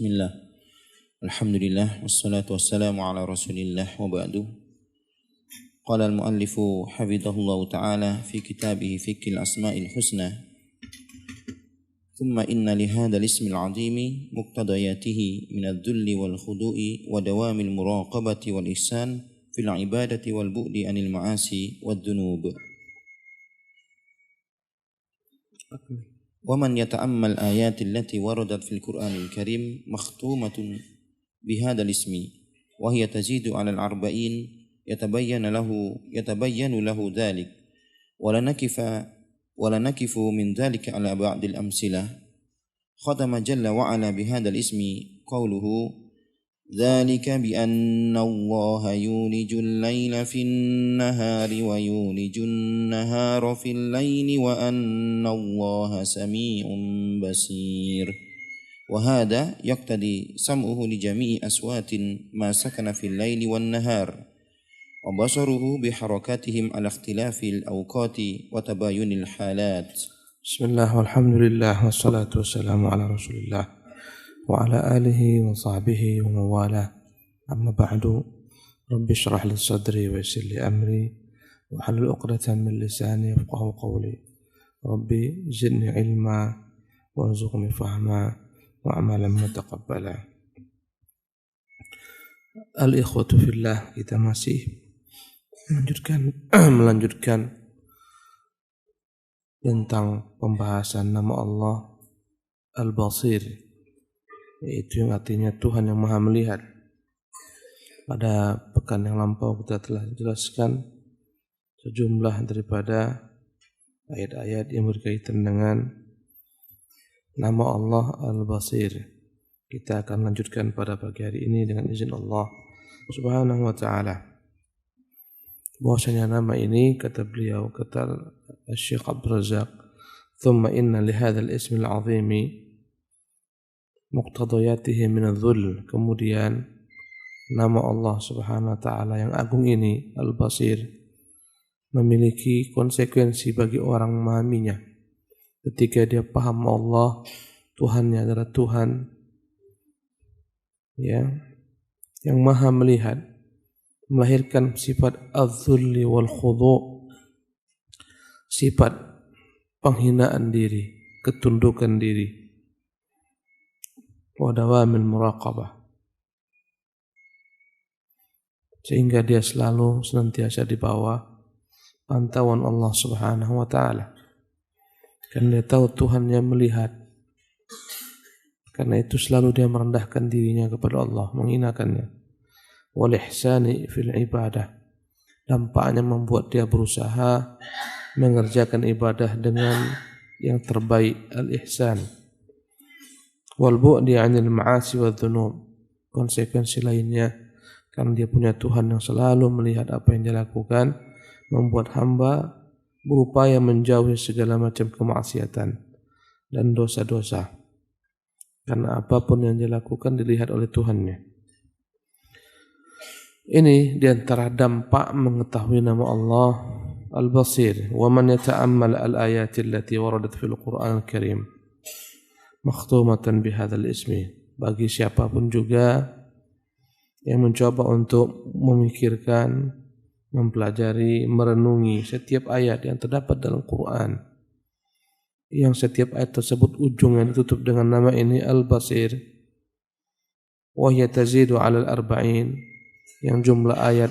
Bismillah. Alhamdulillah wassalatu wassalamu ala Rasulillah wa ba'du. Qala al-muallifu hafidhahullahu ta'ala fi kitabih Fiqhul Asma'il Husna. Thumma inna li hadzal ismil 'azimi muqtadayatihi min adh-dhulli wal khudu'i wa dawamil muraqabati wal ihsan fil ibadati wal bu'di anil ma'asi wad dhunub. ومن يتأمل آيات التي وردت في القرآن الكريم مختومة بهذا الاسم وهي تزيد على 40 يتبين له ذلك ولا نكف من ذلك على بعض الأمثلة. ختم جل وعلا بهذا الاسم قوله ذلك بأن الله يولج الليل في النهار ويولج النهار في الليل وأن الله سميع بصير. وهذا يقتضي سمعه لجميع أصوات ما سكن في الليل والنهار وبصره بحركاتهم على اختلاف الأوقات وتباين الحالات. بسم الله والحمد لله والصلاة والسلام على رسول الله وعلى آله وصحبه ومن والاه. أما بعد رب اشرح لي صدري ويسر لي أمري واحلل عقدة من لساني يفقهوا قولي. ربي زدني علما وارزقني فهما وعملا متقبلا. Al-ikhwatu fillah, kita masih melanjutkan tentang pembahasan nama Allah Al-Basir, yaitu yang artinya Tuhan yang Maha Melihat. Pada pekan yang lampau kita telah jelaskan sejumlah daripada ayat-ayat yang berkaitan dengan nama Allah Al-Basir. Kita akan lanjutkan pada pagi hari ini dengan izin Allah Subhanahu wa ta'ala. Bahwasanya nama ini, kata beliau, kata Syekh Abdul Razak, thumma inna lihadzal ismil 'azimi muqtadayatihi minadh-dhul. Kemudian nama Allah Subhanahu wa ta'ala yang agung ini, Al-Basir, memiliki konsekuensi bagi orang memahaminya. Ketika dia paham Allah, Tuhannya adalah Tuhan yang Maha Melihat, melahirkan sifat adz-dzulli wal khudu', sifat penghinaan diri, ketundukan diri, wa dawamil muraqabah, sehingga dia selalu senantiasa di bawah pantauan Allah Subhanahu wa ta'ala. Karena dia tahu Tuhan yang melihat, karena itu selalu dia merendahkan dirinya kepada Allah, menghinakannya. Wal ihsani fil ibadah, dampaknya membuat dia berusaha mengerjakan ibadah dengan yang terbaik, al-ihsan. Wal bu'di 'anil ma'asi wadh dhunub, konsekuensi lainnya karena dia punya Tuhan yang selalu melihat apa yang dia lakukan, membuat hamba berupaya menjauhi segala macam kemaksiatan dan dosa-dosa, karena apapun yang dia lakukan dilihat oleh Tuhannya. Ini diantara dampak mengetahui nama Allah Al-Basir. Wa man yata'ammal al-ayati allati waradat fil Qur'an al-Karim makhtumatan bihadzal ismi. Bagi siapapun juga yang mencoba untuk memikirkan, mempelajari, merenungi setiap ayat yang terdapat dalam Quran, yang setiap ayat tersebut ujungnya ditutup dengan nama ini Al-Basir, wa hiya tazidu 'ala al-40, yang jumlah ayat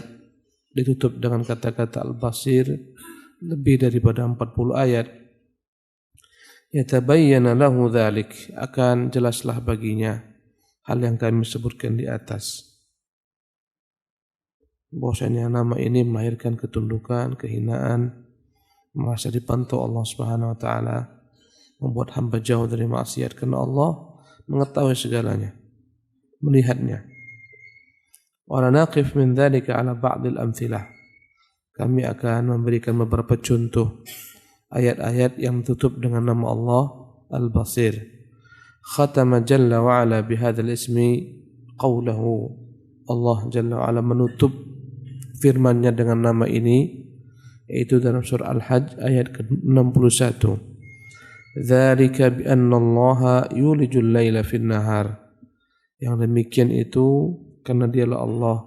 ditutup dengan kata-kata Al-Basir lebih daripada 40 ayat. Yatabayyana lahu dzalik, akan jelaslah baginya hal yang kami sebutkan di atas. Bahwasanya nama ini melahirkan ketundukan, kehinaan, merasa dipantau Allah Subhanahu wa ta'ala, membuat hamba jauh dari maksiat karena Allah mengetahui segalanya, melihatnya. Wa naqif min dzalika ala ba'd al-amthilah. Kami akan memberikan beberapa contoh ayat-ayat yang tutup dengan nama Allah Al-Basir. Khatama jalla wa ala bihadzal ismi qawluhu. Allah jalla wa ala menutup firman-Nya dengan nama ini, yaitu dalam surah Al-Hajj ayat ke-61. Dzalika bi anna Allah yulijul laila fin nahar. Yang demikian itu karena dialah Allah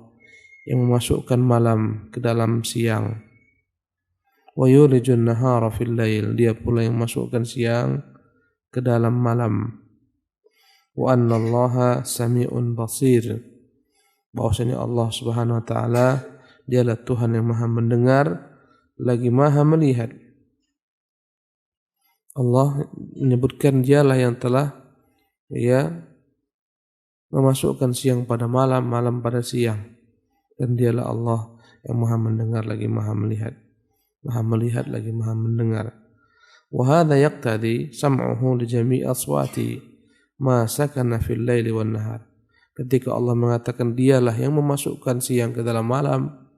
yang memasukkan malam ke dalam siang. Wa yulijun nahara fil lail, dia pula yang memasukkan siang ke dalam malam. Wa anna Allaha sami'un basir, bahwasanya Allah Subhanahu wa taala dialah Tuhan yang Maha mendengar lagi Maha melihat. Allah menyebutkan dialah yang telah memasukkan siang pada malam, malam pada siang. Dan dialah Allah yang Maha mendengar lagi Maha melihat. Maha melihat lagi Maha mendengar. Wa hadza yaqtadi sam'uhu li jami' aswati ma sakana fil laili wan nahar. Ketika Allah mengatakan dialah yang memasukkan siang ke dalam malam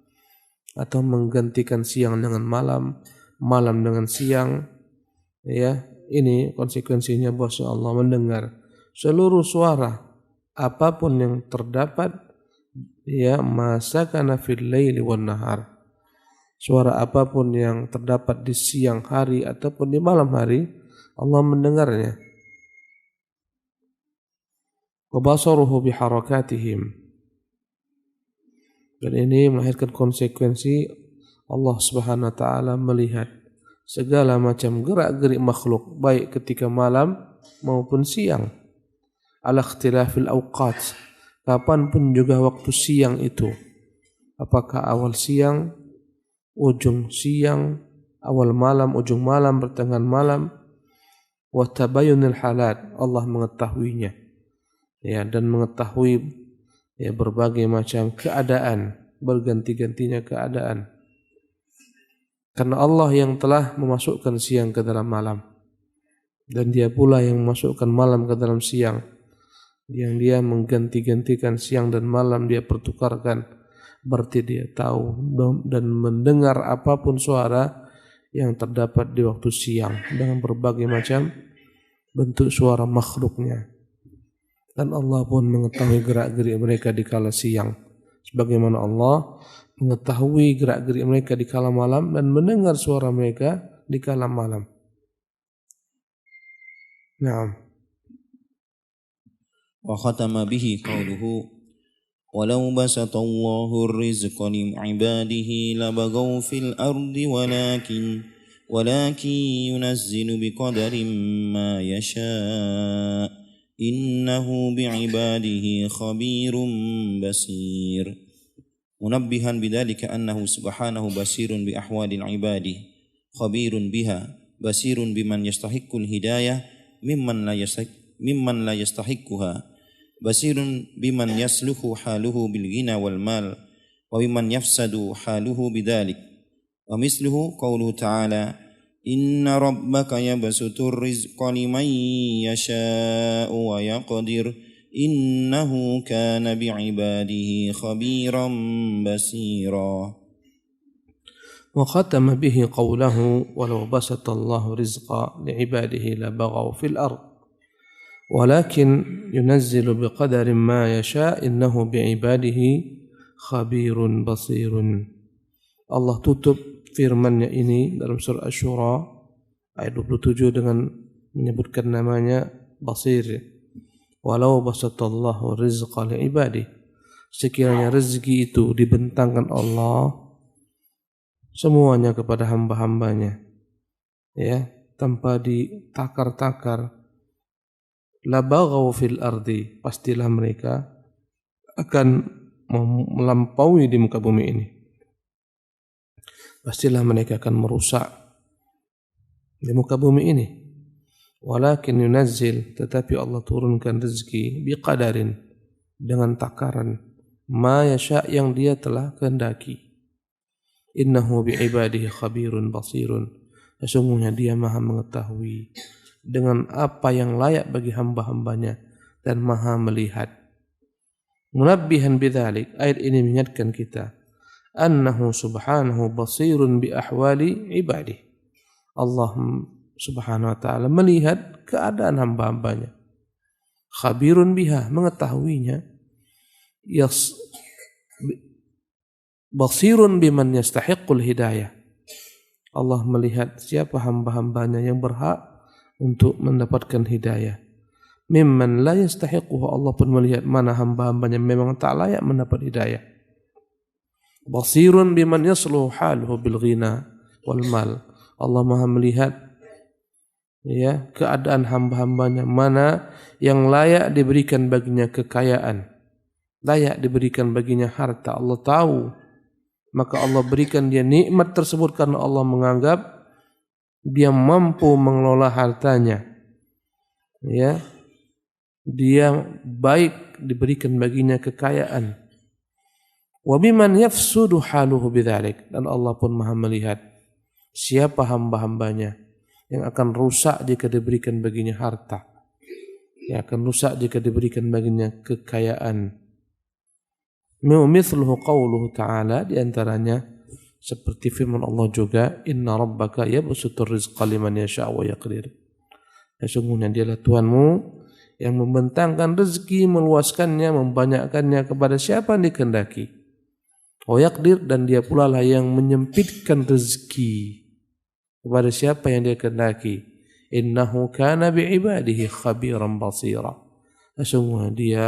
atau menggantikan siang dengan malam, malam dengan siang, ini konsekuensinya bahwa Allah mendengar seluruh suara apapun yang terdapat masakana fil laili wan nahar. Suara apapun yang terdapat di siang hari ataupun di malam hari, Allah mendengarnya. Wa basaruhu biharakatihim. Dan ini melahirkan konsekuensi Allah Subhanahu wa taala melihat segala macam gerak-gerik makhluk baik ketika malam maupun siang. Ala ikhtilafil awqat, kapanpun juga waktu siang itu, apakah awal siang, ujung siang, awal malam, ujung malam, pertengahan malam. Wa tabayyunil halat, Allah mengetahuinya dan mengetahui berbagai macam keadaan, berganti-gantinya keadaan. Karena Allah yang telah memasukkan siang ke dalam malam, dan dia pula yang memasukkan malam ke dalam siang, yang dia mengganti-gantikan siang dan malam, dia pertukarkan, berarti dia tahu dan mendengar apapun suara yang terdapat di waktu siang dengan berbagai macam bentuk suara makhluknya. Dan Allah pun mengetahui gerak-gerik mereka di kala siang, sebagaimana Allah mengetahui gerak-gerik mereka di kala malam dan mendengar suara mereka di kala malam. Naam. Wa khatama bihi qawluhu walau basatallahu ar-rizqa li'ibadihi labagaw fil ardi walakin yunazzilu biqadarin ma yasha' innahu bi'ibadihi khabirun basir. Munabbihan bidzalika annahu subhanahu basirun bi ahwadil ibadi, khabirun biha, basirun biman yastahiqqul hidayah mimman la yastahiqquha, basirun biman yasluhu haluhu bil ghina wal mal wa biman yafsadu haluhu bidzalik. Wa misluhu qawluhu ta'ala inna rabbaka yabsutur rizqa liman yasha'u wa yaqdir innahu kana bi'ibadihi khabiran basira. Wa khatama bihi qawlahu walau basatallahu rizqa li'ibadihi labaghaw fil ard walakin yunazzilu biqadarin ma yasha' innahu bi'ibadihi khabirun basirun. Allah tutup firman-Nya ini dalam surah Asy-Syura ayat 27 dengan menyebutkan namanya Basir. Walau basatallahu rizqa li'ibadihi, sekiranya rezeki itu dibentangkan Allah semuanya kepada hamba-hambanya, tanpa ditakar-takar, labaghaw fil ardi, pastilah mereka akan melampaui di muka bumi ini. Pastilah mereka akan merusak di muka bumi ini. Walakin yunazzil, tetapi Allah turunkan rezeki biqadarin, dengan takaran, ma yasha' yang dia telah kehendaki. Innahu bi'ibadihi khabirun basirun, sesungguhnya dia maha mengetahui dengan apa yang layak bagi hamba-hambanya dan maha melihat. Munabbihan bidzalik, ayat ini mengingatkan kita annahu subhanahu basirun bi ahwali ibadihi. Allah Subhanahu wa ta'ala melihat keadaan hamba-hambanya. Khabirun biha, mengetahuinya. Basirun biman yastahiqqul hidayah. Allah melihat siapa hamba-hambanya yang berhak untuk mendapatkan hidayah. Mimman la yastahiquhu, Allah pun melihat mana hamba-hambanya memang tak layak mendapat hidayah. Basirun biman yasluhu haluhu bil ghina wal mal. Allah Maha melihat ya keadaan hamba-hambanya mana yang layak diberikan baginya kekayaan, layak diberikan baginya harta. Allah tahu, maka Allah berikan dia nikmat tersebut karena Allah menganggap dia mampu mengelola hartanya. Ya, dia baik diberikan baginya kekayaan. Wa biman yafsudu haluhu bidzalik, dan Allah pun Maha melihat siapa hamba-hambanya yang akan rusak jika diberikan baginya harta, yang akan rusak jika diberikan baginya kekayaan. Mithluhu qauluhu ta'ala, di antaranya seperti firman Allah juga, inna rabbaka yabsutur rizqa liman yasha' wa yaqdir. Sesungguhnya dialah Tuhanmu yang membentangkan rezeki, meluaskannya, membanyakkannya kepada siapa yang dikehendaki. Wa yaqdir, dan dia pula lah yang menyempitkan rezeki kepada siapa yang dia kehendaki. Innahu kana bi'ibadihi khabiran basira. Sesungguhnya dia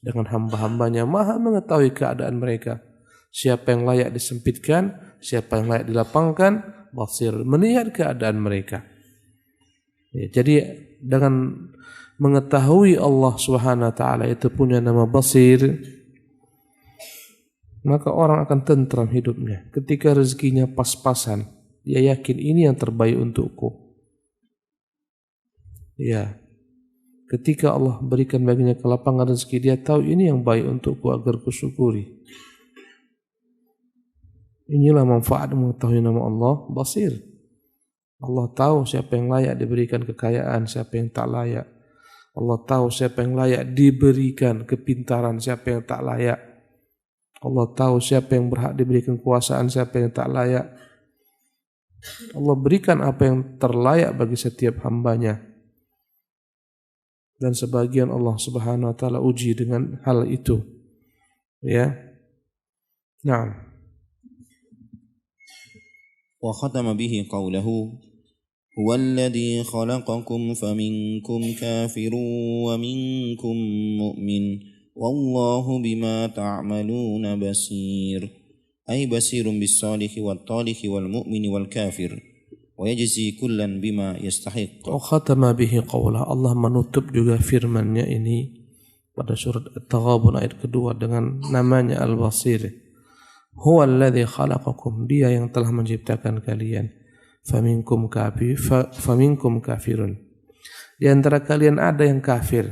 dengan hamba-hambanya Maha mengetahui keadaan mereka. Siapa yang layak disempitkan, siapa yang layak dilapangkan, basir, melihat keadaan mereka. Ya, jadi dengan mengetahui Allah Subhanahu wa taala itu punya nama Basir, maka orang akan tentram hidupnya. Ketika rezekinya pas-pasan, dia yakin ini yang terbaik untukku. Ya, ketika Allah berikan baginya kelapangan rezeki, dia tahu ini yang baik untukku agar kusyukuri. Inilah manfaat mengetahui nama Allah Basir. Allah tahu siapa yang layak diberikan kekayaan, siapa yang tak layak. Allah tahu siapa yang layak diberikan kepintaran, siapa yang tak layak. Allah tahu siapa yang berhak diberikan kekuasaan, siapa yang tak layak. Allah berikan apa yang terlayak bagi setiap hambanya. Dan sebagian Allah Subhanahu wa taala uji dengan hal itu. Ya. Nah. Wa khatama bihi qawlahu huwa alladhi khalaqakum faminkum kafirun wa minkum mu'min wallahu bima ta'maluna basir. Ay basirun bis-salihi wat-talihi wal-mu'mini wal-kafir wa yajzi kullan bima yastahiq. Wa khatama bihi qawlah, Allah menutup juga firman-Nya ini pada surat At-Taghabun ayat kedua dengan namanya Al-Basir. Huwa alladhi khalaqakum, dia yang telah menciptakan kalian. Faminkum kafirun, di antara kalian ada yang kafir.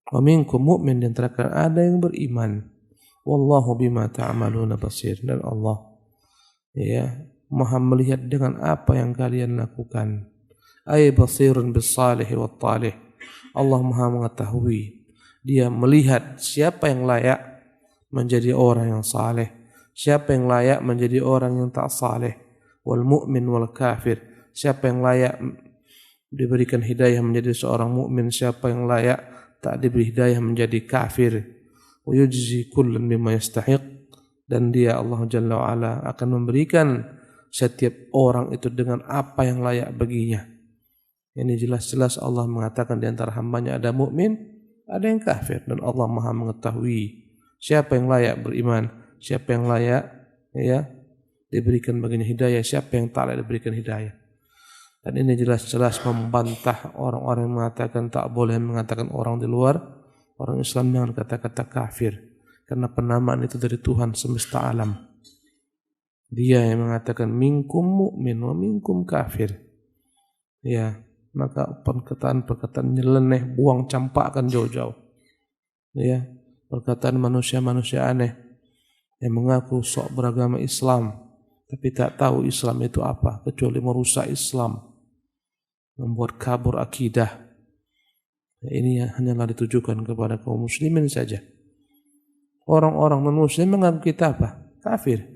Wa minkum mu'min, di antara kalian ada yang beriman. Wallahu bima ta'maluna basir, dan Allah ya Maha melihat dengan apa yang kalian lakukan. Ay basirun bis-salihi wat-talih, Allah Maha mengetahui, dia melihat siapa yang layak menjadi orang yang saleh, siapa yang layak menjadi orang yang tak saleh. Wal mu'min wal kafir, siapa yang layak diberikan hidayah menjadi seorang mukmin, siapa yang layak tak diberi hidayah menjadi kafir. Wa yujzi kullan bima yastahiq, dan dia Allah Jalla wa Ala akan memberikan setiap orang itu dengan apa yang layak baginya. Ini jelas-jelas Allah mengatakan di antara hambanya ada mukmin, ada yang kafir, dan Allah Maha mengetahui siapa yang layak beriman, siapa yang layak ya diberikan baginya hidayah, siapa yang tak layak diberikan hidayah. Dan ini jelas-jelas membantah orang-orang yang mengatakan tak boleh mengatakan orang di luar orang Islam dengan kata-kata kafir, karena penamaan itu dari Tuhan semesta alam. Dia yang mengatakan minkum mu'min wa minkum kafir. Ya, maka perkataan-perkataan nyeleneh, buang campakkan jauh-jauh. Ya, perkataan manusia-manusia aneh yang mengaku sok beragama Islam tapi tak tahu Islam itu apa, kecuali merusak Islam, membuat kabur akidah. Ini hanyalah ditujukan kepada kaum muslimin saja. Orang-orang non-muslim menganggap kita apa? Kafir.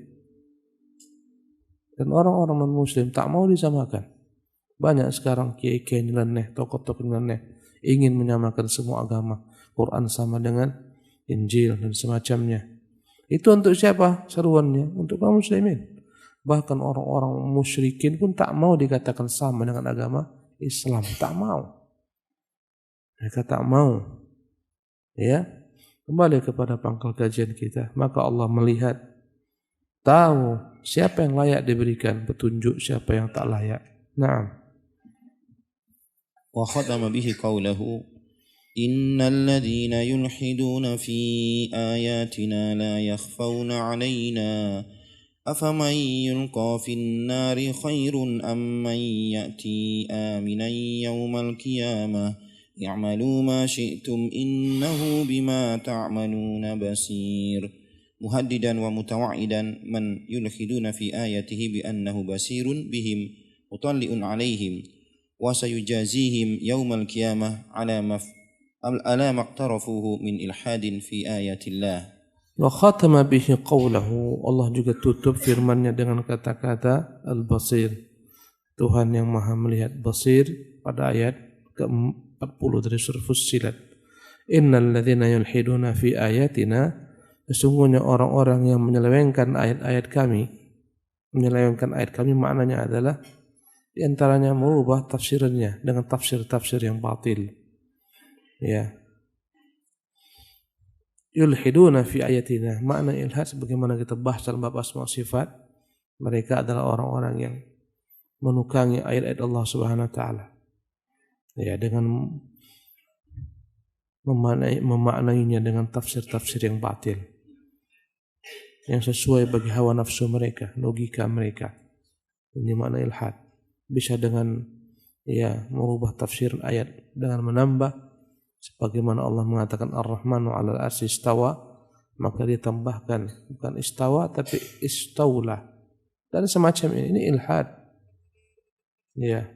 Dan orang-orang non-muslim tak mau disamakan. Banyak sekarang kiai-kiai nyeleneh, tokoh-tokoh nyeleneh ingin menyamakan semua agama. Quran sama dengan Injil dan semacamnya. Itu untuk siapa seruannya? Untuk kaum muslimin. Bahkan orang-orang musyrikin pun tak mau dikatakan sama dengan agama Islam, tak mau. Mereka tak mau. Ya, kembali kepada pangkal kajian kita. Maka Allah melihat, tahu siapa yang layak diberikan petunjuk, siapa yang tak layak. Naam. Wa khatama bihi qawlahu innal ladhina yulhiduna fi ayatina la yakhfawna 'alaina afaman yulqa fin nari khairun amman ya'ti aminan yawmal qiyamah i'malu ma syi'tum innahu bima ta'maluna basir muhaddidan wa mutawa'idan man yulhiduna fi ayatihi bi annahu basirun bihim mutalli'un 'alaihim wa sayujazihim yawmal qiyamah ala maqtarafuhu min ilhadin fi ayatillah. Wa khatama bihi qawlahu, Allah juga tutup firman-Nya dengan kata-kata Al-Basir, Tuhan yang Maha melihat. Basir pada ayat ke-40 dari surah Fussilat. Innal ladzina yulhiduna fi ayatina, sesungguhnya orang-orang yang menyelewengkan ayat-ayat kami. Menyelewengkan ayat kami maknanya adalah di antaranya merubah tafsirannya dengan tafsir-tafsir yang batil. Ya. Yulhiduna fi ayatina, makna ilhad sebagaimana kita bahas dalam bab asma sifat, mereka adalah orang-orang yang menukangi ayat-ayat Allah Subhanahu wa taala. Ya, dengan memaknainya dengan tafsir-tafsir yang batil, yang sesuai bagi hawa nafsu mereka, logika mereka. Ini makna ilhad. Bisa dengan merubah tafsir ayat dengan menambah, sebagaimana Allah mengatakan Ar-Rahmanu 'alal 'arsy istawa, maka dia tambahkan bukan istawa tapi istaula dan semacam ini ilhad. Ya.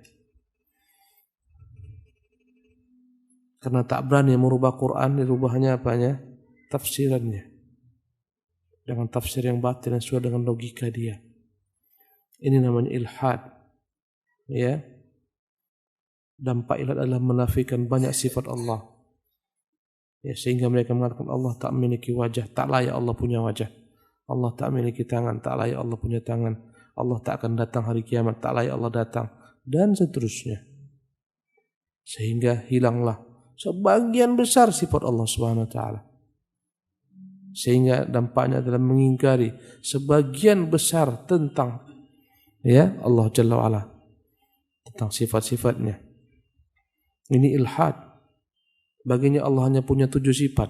Karena tak berani merubah Quran, dirubahnya apanya? Tafsirannya. Dengan tafsir yang batil yang sesuai dengan logika dia. Ini namanya ilhad. Ya. Dampak ilhad adalah menafikan banyak sifat Allah. Ya, sehingga mereka mengatakan Allah tak memiliki wajah, tak layak Allah punya wajah. Allah tak memiliki tangan, tak layak Allah punya tangan. Allah tak akan datang hari kiamat, tak layak Allah datang, dan seterusnya. Sehingga hilanglah sebagian besar sifat Allah Subhanahu wa taala. Sehingga dampaknya adalah mengingkari sebagian besar tentang Allah Jalla wa Ala, tentang sifat-sifatnya. Ini ilhad. Baginya Allah hanya punya 7 sifat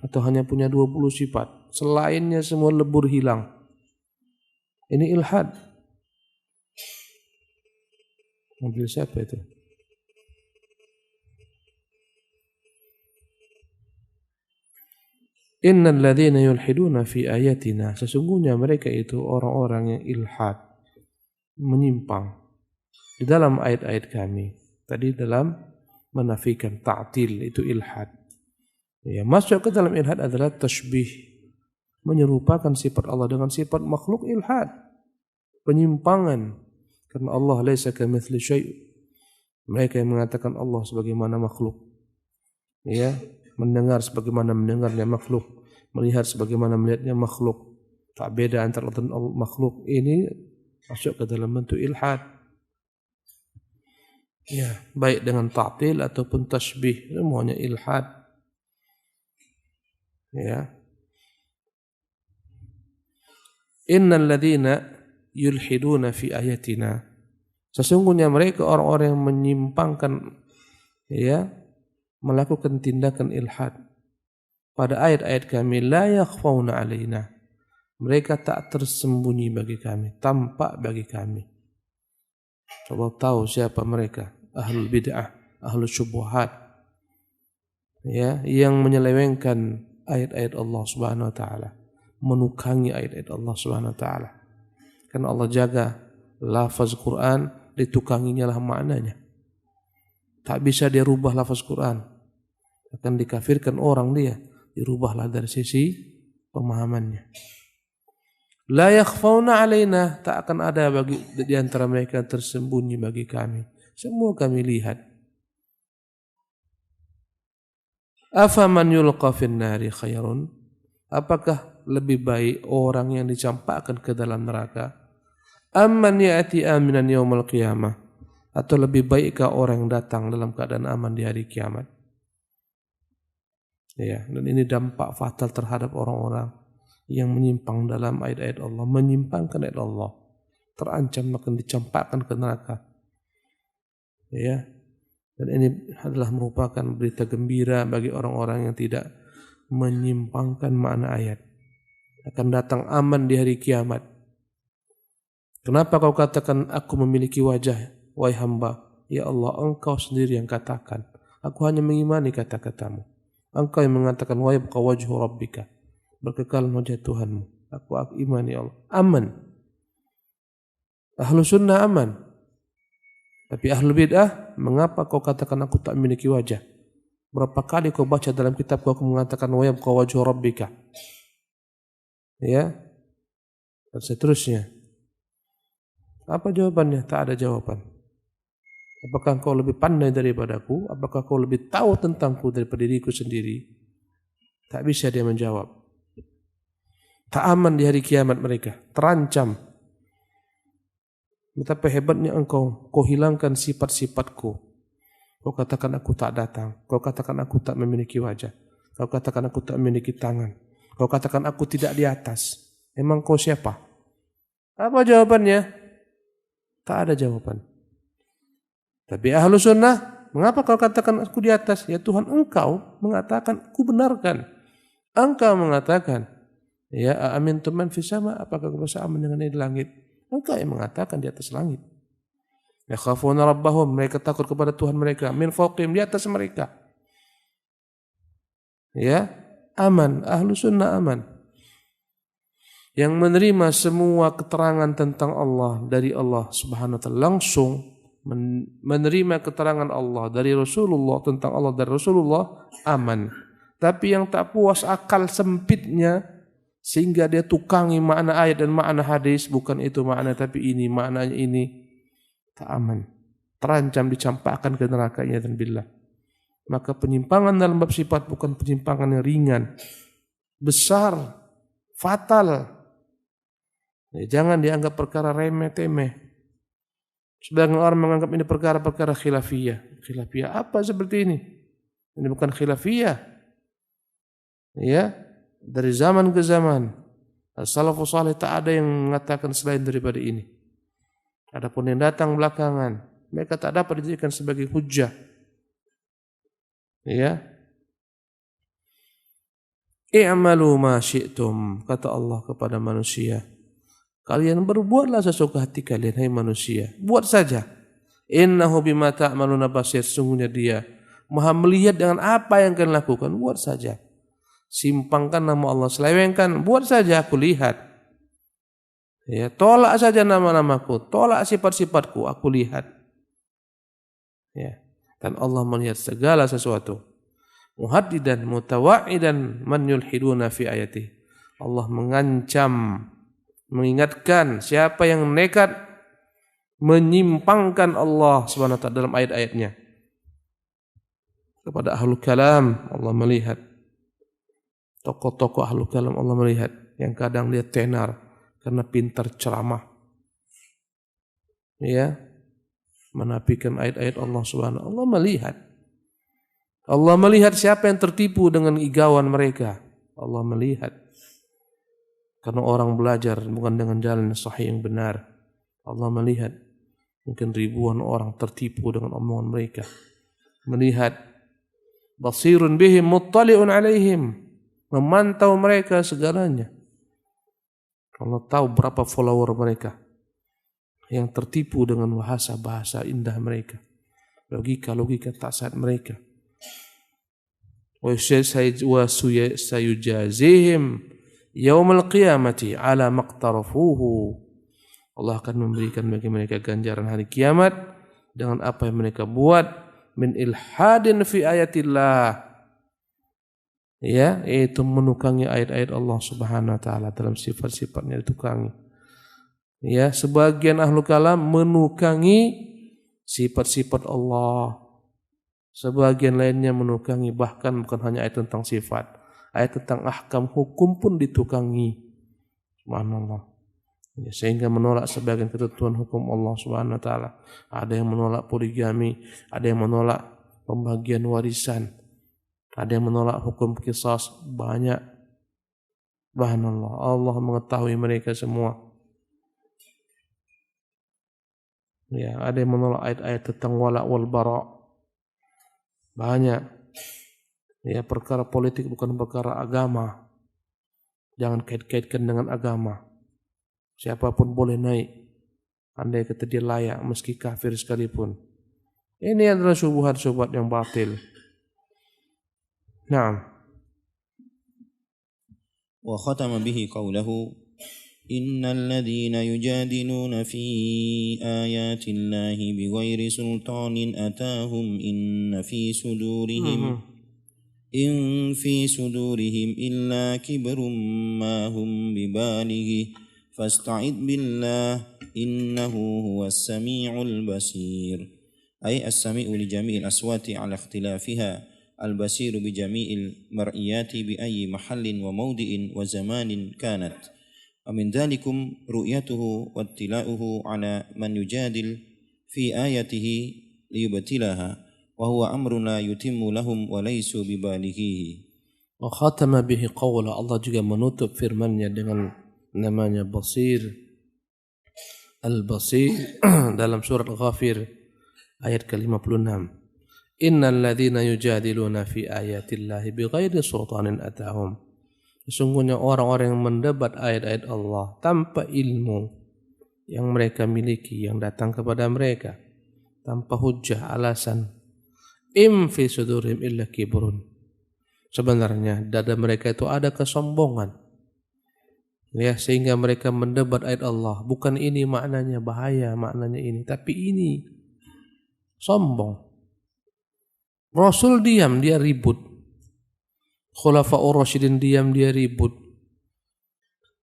atau hanya punya 20 sifat. Selainnya semua lebur hilang. Ini ilhad. Mobil siapa itu? Innal ladzina yulhiduna fi ayatina, sesungguhnya mereka itu orang-orang yang ilhad, menyimpang di dalam ayat-ayat kami. Tadi dalam menafikan, ta'til, itu ilhad. Ya, masuk ke dalam ilhad adalah tashbih, menyerupakan sifat Allah dengan sifat makhluk, ilhad, penyimpangan. Karena Allah laisa kamitsli syai'. Mereka yang mengatakan Allah sebagaimana makhluk, ya, mendengar sebagaimana mendengarnya makhluk, melihat sebagaimana melihatnya makhluk, tak beda antara Allah dan makhluk. Ini masuk ke dalam bentuk ilhad. Ya, baik dengan ta'til ataupun tashbih, semuanya ilhad. Ya. Innal ladzina yulhiduna fi ayatina, sesungguhnya mereka orang-orang yang menyimpangkan, melakukan tindakan ilhad pada ayat-ayat kami, la yakhfawna 'alaina, mereka tak tersembunyi bagi kami, tampak bagi kami. Coba tahu siapa mereka? Ahlul bid'ah, ahlul syubhat, yang menyelewengkan ayat-ayat Allah Subhanahu wa taala, menukangi ayat-ayat Allah Subhanahu wa taala. Karena Allah jaga lafaz Quran, ditukanginya lah maknanya. Tak bisa dia rubah lafaz Quran, akan dikafirkan orang dia, dirubahlah dari sisi pemahamannya. La yakhfawna 'alaina, tak akan ada bagi di antara mereka tersembunyi bagi kami. Semua kami lihat. Afaman yulqa fin nari khairun, apakah lebih baik orang yang dicampakkan ke dalam neraka, amman ya'ti aminan yaumal qiyamah, atau lebih baikkah orang yang datang dalam keadaan aman di hari kiamat? Ya, dan ini dampak fatal terhadap orang-orang yang menyimpang dalam ayat-ayat Allah, menyimpangkan ayat Allah, terancam akan dicampakkan ke neraka. Ya, dan ini adalah merupakan berita gembira bagi orang-orang yang tidak menyimpangkan makna ayat. Akan datang aman di hari kiamat. Kenapa kau katakan aku memiliki wajah, wahai hamba? Ya Allah, engkau sendiri yang katakan. Aku hanya mengimani kata-katamu. Engkau yang mengatakan wa yabqa wajhu rabbika, berkekal wajah Tuhanmu. Aku imani Allah. Aman. Ahlu sunnah aman. Tapi ahlu bid'ah, mengapa kau katakan aku tak memiliki wajah? Berapa kali kau baca dalam kitabku aku mengatakan wa yabqa wajhu rabbika? Ya. Dan seterusnya. Apa jawabannya? Tak ada jawaban. Apakah kau lebih pandai daripadaku? Apakah kau lebih tahu tentangku daripada diriku sendiri? Tak bisa dia menjawab. Tak aman di hari kiamat mereka. Terancam. Betapa hebatnya engkau. Kau hilangkan sifat-sifatku. Kau katakan aku tak datang. Kau katakan aku tak memiliki wajah. Kau katakan aku tak memiliki tangan. Kau katakan aku tidak di atas. Emang kau siapa? Apa jawabannya? Tak ada jawaban. Tapi ahlu sunnah, mengapa kau katakan aku di atas? Ya Tuhan, engkau mengatakan, aku benarkan. Engkau mengatakan, ya amintum man fis sama, apakah kau bisa aman dengan di langit? Engkau yang mengatakan di atas langit. Ya khafuna rabbahum, mereka takut kepada Tuhan mereka, min fawqihim, di atas mereka. Ya, aman, ahlu sunnah aman. Yang menerima semua keterangan tentang Allah dari Allah Subhanahu wa taala langsung, menerima keterangan Allah dari Rasulullah tentang Allah dari Rasulullah, aman. Tapi yang tak puas akal sempitnya sehingga dia tukangi makna ayat dan makna hadis, bukan itu makna tapi ini maknanya ini, tak aman. Terancam dicampakkan ke neraka dan billah. Maka penyimpangan dalam bab sifat bukan penyimpangan yang ringan, besar, fatal. Jangan dianggap perkara remeh-temeh. Sebagian orang menganggap ini perkara-perkara khilafiyah. Khilafiyah apa seperti ini? Ini bukan khilafiyah. Ya, dari zaman ke zaman, salafus saleh tak ada yang mengatakan selain daripada ini. Adapun yang datang belakangan, mereka tak dapat dijadikan sebagai hujjah. Ya. I'malu ma syi'tum, kata Allah kepada manusia. Kalian berbuatlah sesuka hati kalian, hai manusia. Buat saja. Innahu bima ta'maluna basir. Sungguhnya dia maha melihat dengan apa yang kalian lakukan. Buat saja. Simpangkan nama Allah, selewengkan. Buat saja, aku lihat. Ya, tolak saja nama-namaku. Tolak sifat-sifatku, aku lihat. Ya. Dan Allah melihat segala sesuatu. Muhaddidan, mutawa'idan, man yulhiduna fi ayatih. Allah mengancam, mengingatkan siapa yang nekat menyimpangkan Allah Subhanahu wa taala dalam ayat-ayatnya. Kepada ahlul kalam Allah melihat. Tokoh-tokoh ahlul kalam Allah melihat, yang kadang dia tenar karena pintar ceramah. Ya, menafikan ayat-ayat Allah Subhanahu. Allah melihat. Allah melihat siapa yang tertipu dengan igauan mereka. Allah melihat. Karena orang belajar bukan dengan jalan sahih yang benar. Allah melihat. Mungkin ribuan orang tertipu dengan omongan mereka. Melihat. Basirun bihim muttali'un alaihim. Memantau mereka segalanya. Allah tahu berapa follower mereka. Yang tertipu dengan bahasa-bahasa indah mereka. Logika-logika taksat mereka. Wa sayujazihim yaumil qiyamati ala maqtarafuhu. Allah akan memberikan bagi mereka ganjaran hari kiamat dengan apa yang mereka buat min ilhadin fi ayatillah. Ya, yaitu menukangi ayat-ayat Allah Subhanahu wa taala, dalam sifat-sifatnya ditukangi. Ya, sebagian ahlu kalam menukangi sifat-sifat Allah. Sebagian lainnya menukangi, bahkan bukan hanya ayat tentang sifat, ayat tentang ahkam hukum pun ditukangi. Subhanallah. Ya, sehingga menolak sebagian ketentuan hukum Allah Subhanahu wa taala. Ada yang menolak poligami, ada yang menolak pembagian warisan, Ada yang menolak hukum qisas, banyak. Subhanallah, Allah mengetahui mereka semua. Ya, ada yang menolak ayat-ayat tentang wala wal bara. Banyak. Ya, perkara politik bukan perkara agama. Jangan kait-kaitkan dengan agama. Siapapun boleh naik, andai kata dia layak, meski kafir sekalipun. Ini adalah syubhat-syubhat yang batil. Naam. وختم به قوله إن الذين يجادلون في آيات الله بغير سلطان أتاهم إن في صدورهم إلا كبر ما هم ببالغه فاستعذ بالله إنه هو السميع البصير أي السميع لجميع الأصوات على اختلافها البصير بجميع المرئيات بأي محل وموضع وزمان كانت ومن ذلكم رؤيته واطلاؤه على من يجادل في آياته ليبتلها وهو أمر لا يتم لهم وليسوا ببالغيه. وختم به قول Allah juga menutup firman-Nya dengan namanya Basir. Al-Basir dalam surat Ghafir ayat ke-56. Innal ladzina yujadiluna fi ayatillahi bighairi sultanin atahum. Sesungguhnya orang-orang yang mendebat ayat-ayat Allah tanpa ilmu yang mereka miliki yang datang kepada mereka, tanpa hujjah alasan. Fi sudurihim illa kibrun. Sebenarnya dada mereka itu ada kesombongan. Ya, sehingga mereka mendebat ayat Allah. Bukan ini maknanya bahaya, maknanya ini, tapi ini sombong. Rasul diam, dia ribut. Khulafaur Rasyidin diam, dia ribut.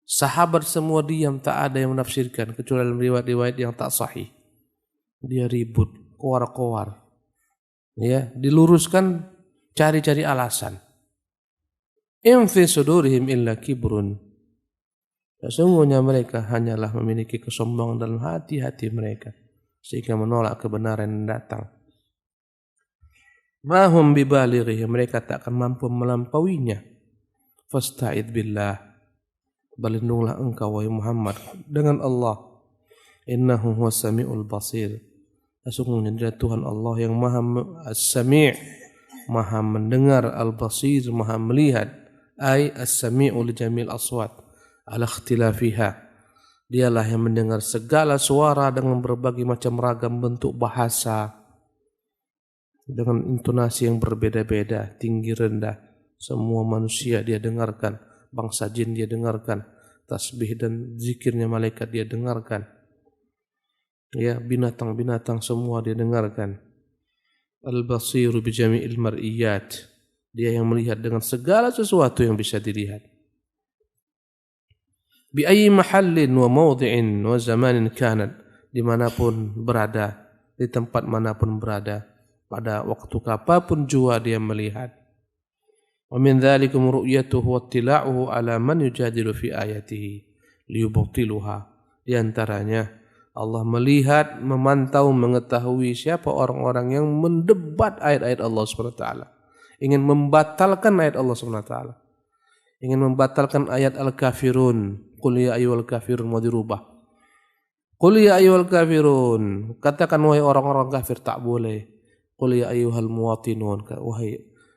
Sahabat semua diam, tak ada yang menafsirkan kecuali dalam riwayat-riwayat yang tak sahih. Dia ribut, kowar-kowar. Ya, diluruskan, cari-cari alasan. In fi sudurihim illa kibrun. Sesungguhnya mereka hanyalah memiliki kesombongan dalam hati-hati mereka sehingga menolak kebenaran yang datang. Ma hum bibalighi, mereka tak akan mampu melampauinya. Fasta'id billah, berlindunglah engkau wahai Muhammad dengan Allah. Innahu huwas samiul basir. Sesungguhnya dia Tuhan Allah yang Maha As-Sami', Maha mendengar, Al-Basir, Maha melihat. Ai As-Sami'u li jamil aswat ala ikhtilafiha. Dialah yang mendengar segala suara dengan berbagai macam ragam bentuk bahasa, dengan intonasi yang berbeda-beda, tinggi rendah. Semua manusia dia dengarkan, bangsa jin dia dengarkan, tasbih dan zikirnya malaikat dia dengarkan. Ya, binatang-binatang semua dia dengarkan. Al-Basiru bi jami'il mar'iyat. Dia yang melihat dengan segala sesuatu yang bisa dilihat. Bi ayyi mahallin wa mawdi'in wa zamanin kanat, dimanapun berada, di tempat manapun berada, pada waktu apapun jua dia melihat. Wa min dzalikum ru'yatuhu wa ittila'uhu ala man yujadilu fi ayatihi liyubtiluha. Di antaranya Allah melihat, memantau, mengetahui siapa orang-orang yang mendebat ayat-ayat Allah SWT, ingin membatalkan ayat Allah SWT, ingin membatalkan ayat Al-Kafirun. Qul ya ayyuhal kafirun, mau dirubah. Qul ya ayyuhal kafirun, katakan wahai orang-orang kafir, tak boleh. Qul ya ayyuhal muwatinun,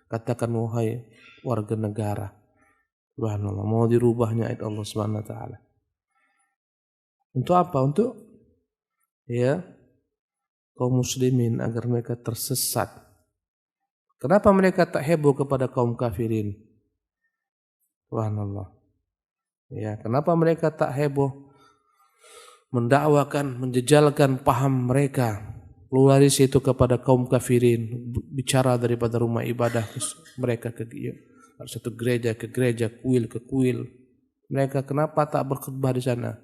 katakan wahai warga negara. Subhanallah, mau dirubahnya ayat Allah SWT. Untuk apa? Untuk kaum muslimin agar mereka tersesat. Kenapa mereka tak heboh kepada kaum kafirin? Subhanallah. Ya, kenapa mereka tak heboh mendakwakan, menjejalkan paham mereka, pluralis itu kepada kaum kafirin, bicara daripada rumah ibadah mereka ke satu gereja ke gereja, kuil ke kuil. Mereka kenapa tak berkhutbah di sana?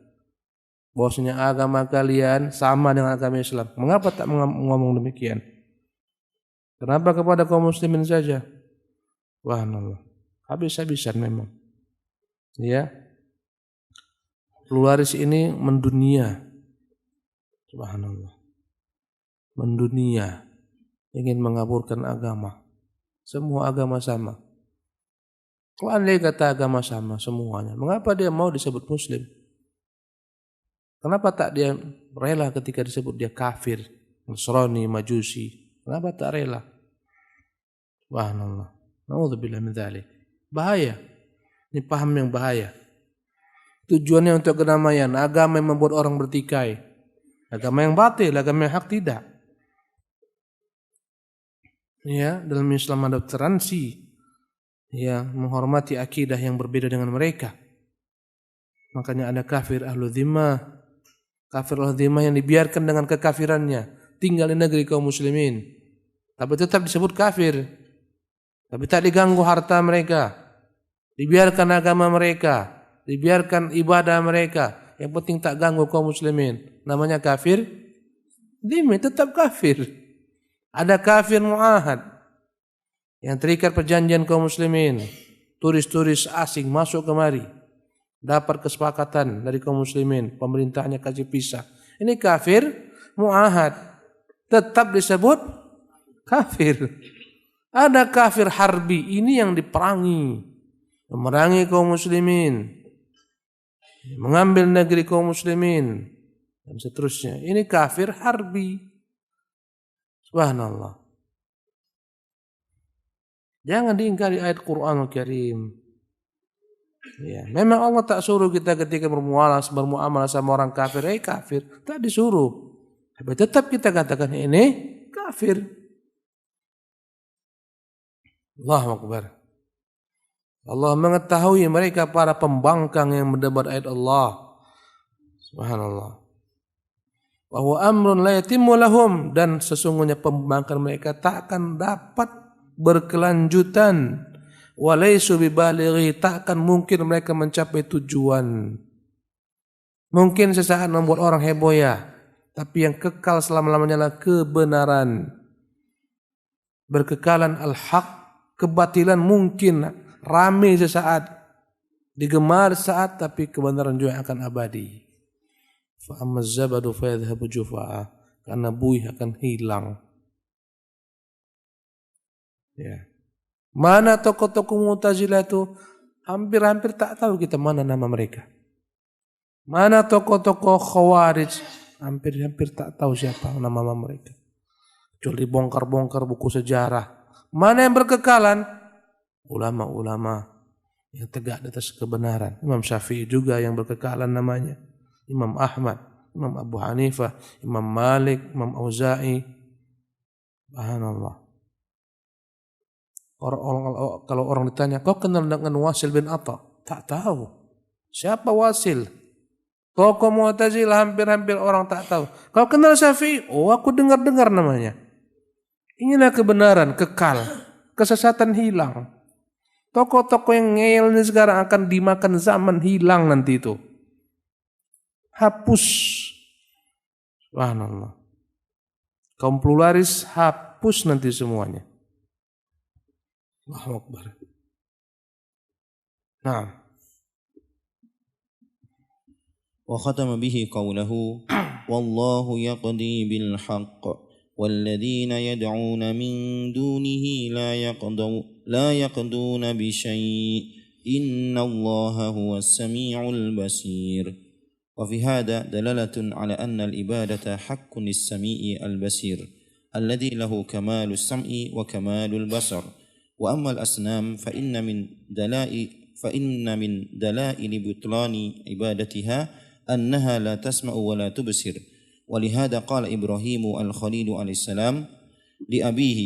Bahwasanya agama kalian sama dengan agama Islam. Mengapa tak ngomong demikian? Kenapa kepada kaum muslimin saja? Subhanallah. Habis-habisan memang. Ya. Pluralis ini mendunia. Subhanallah. Mendunia. Ingin mengaburkan agama. Semua agama sama. Kalau andai kata agama sama semuanya, mengapa dia mau disebut Muslim? Kenapa tak dia rela ketika disebut dia kafir, Nasrani, Majusi? Kenapa tak rela? Subhanallah. Na'udzubillah min dzalik. Bahaya. Ini paham yang bahaya. Tujuannya untuk kedamaian, agama yang membuat orang bertikai. Agama yang batil, agama yang hak tidak. Ya, dalam Islam ada toleransi. Ya, menghormati akidah yang berbeda dengan mereka. Makanya ada kafir ahlu dhimmah. Kafir ahlu dhimmah yang dibiarkan dengan kekafirannya, tinggal di negeri kaum muslimin. Tapi tetap disebut kafir. Tapi tak diganggu harta mereka. Dibiarkan agama mereka. Dibiarkan ibadah mereka. Yang penting tak ganggu kaum muslimin. Namanya kafir. Dhimmi tetap kafir. Ada kafir mu'ahad yang terikat perjanjian kaum muslimin. Turis-turis asing masuk kemari. Dapat kesepakatan dari kaum muslimin. Pemerintahnya kasih pisah. Ini kafir mu'ahad. Tetap disebut kafir. Ada kafir harbi. Ini yang diperangi. Memerangi kaum muslimin. Mengambil negeri kaum muslimin. Dan seterusnya. Ini kafir harbi. Subhanallah. Jangan diingkari ayat Qur'anul Karim. Ya, memang Allah tak suruh kita ketika bermuamalah sama orang kafir, kafir. Tak disuruh. Tapi tetap kita katakan ini kafir. Allahu Akbar. Allah mengetahui mereka para pembangkang yang mendebat ayat Allah. Subhanallah. Bahwa amrun la yatimmu lahum, dan sesungguhnya pembangkang mereka tak akan dapat berkelanjutan. Wa laysu bibalighi, tak akan mungkin mereka mencapai tujuan. Mungkin sesaat membuat orang heboh ya, tapi yang kekal selama-lamanya adalah kebenaran. Berkekalan al-haq, kebatilan mungkin ramai sesaat, digemar saat, tapi kebenaran juga akan abadi. Fa amma zabadu fa yadhhabu jufa'a, karena buih akan hilang. Ya. Mana tokoh-tokoh Mu'tazilah itu? Hampir-hampir tak tahu kita mana nama mereka. Mana tokoh-tokoh Khawarij? Hampir-hampir tak tahu siapa nama mereka. Kecuali bongkar-bongkar buku sejarah. Mana yang berkekalan? Ulama-ulama yang tegak di atas kebenaran. Imam Syafi'i juga yang berkekalan namanya. Imam Ahmad, Imam Abu Hanifah, Imam Malik, Imam Auza'i. Subhanallah. Kalau orang ditanya, kau kenal dengan Wasil bin Atta? Tak tahu. Siapa Wasil? Tokoh Mu'tazilah hampir-hampir orang tak tahu. Kau kenal Syafi'i? Oh, aku dengar-dengar namanya. Inilah kebenaran, kekal. Kesesatan hilang. Tokoh-tokoh yang ngeyel ini sekarang akan dimakan zaman, hilang nanti itu. Hapus. Subhanallah. Kaum pluralis hapus nanti semuanya. Allahu Akbar. Naam. Wa khatama bihi qawlahu wallahu yaqdi bil haqq والذين يدعون من دونه لا يقضون بشيء إن الله هو السميع البصير. وفي هذا دلالة على أن العبادة حق للسميع البصير الذي له كمال السمع وكمال البصر. وأما الأصنام فإن من دلائل بطلان عبادتها أنها لا تسمع ولا تبصر. ولهذا قال إبراهيم الخليل عليه السلام لأبيه